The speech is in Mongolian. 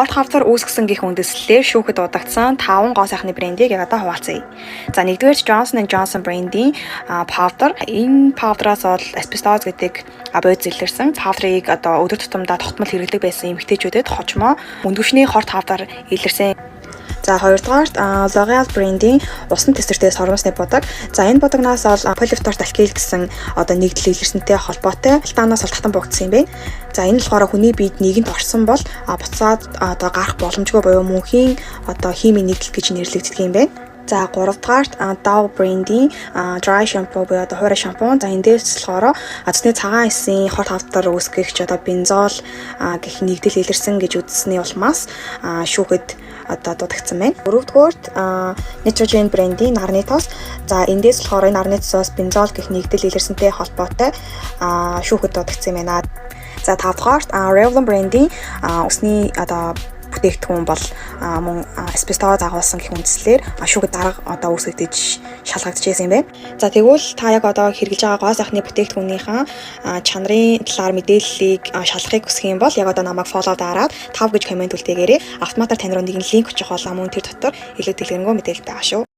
Хорт хавдар үүсгэсэн гэх үндэслэлээр шүүхэд дуудагдсан 5 гоо сайхны брендийг яг одоо хуваалцъя. За нэгдүгээр Johnson & Johnson брендийн powder. Энэ powder-аас бол asbestos гэдэг бодис илэрсэн. Powder-ыг одоо өдөр тутамдаа тогтмол хэрэглэдэг байсан эмэгтэйчүүдэд хожмоо өндөвшний хорт хавдар илэрсэн. За хоёрдугаарт L'Oréal брендийн усан тесвэртэй сормосны будаг. За энэ будагнаас бол полифторт-алкил гэсэн одоо нэгдэл илэрсэнтэй холбоотой алтаанаас татан бугдсан юм байна. За энэ болохоор хүний биед нэгэнт орсон бол буцаад одоо гарах боломжгүй буюу мөнхийн одоо химийн нэгдэл гэж нэрлэгддэг юм байна. За 3-р Dove брендийн dry shampoo буюу одоо хуурай шампунь. За эндээс болохоор цусны цагаан эсийн хорт хавдар үүсгэгч одоо бензол гэх нэгдэл илэрсэн гэж үзсний улмаас шүүхэд одоо дуудагдсан байна. 4-р Neutrogena брендийн нарны тос. За эндээс болохоор энэ нарны тосоос бензол гэх нэгдэл илэрсэнтэй холбоотой шүүхэд дуудагдсан байна. За 5-р Revlon брендийн усны одоо бүтээгдэхүүн бол мөн asbestos агуулсан гэх үндслээр шүүхэд дарга одоо үүсгэгдэж шалгагдчихсэн юм байна. За тэгвэл та яг одоо хэрэглэж байгаа гоо сайхны бүтээгдэхүүнийхэн чанарын талаар мэдээллийг шалгахыг хүсэх юм бол яг одоо намайг follow дараад 5 гэж комент үлдээгээрэй. Автоматар тань руу нэгэн линк очих болоо мөн тэр дотор илүү дэлгэрэнгүй мэдээлэлтэй байгаа шүү.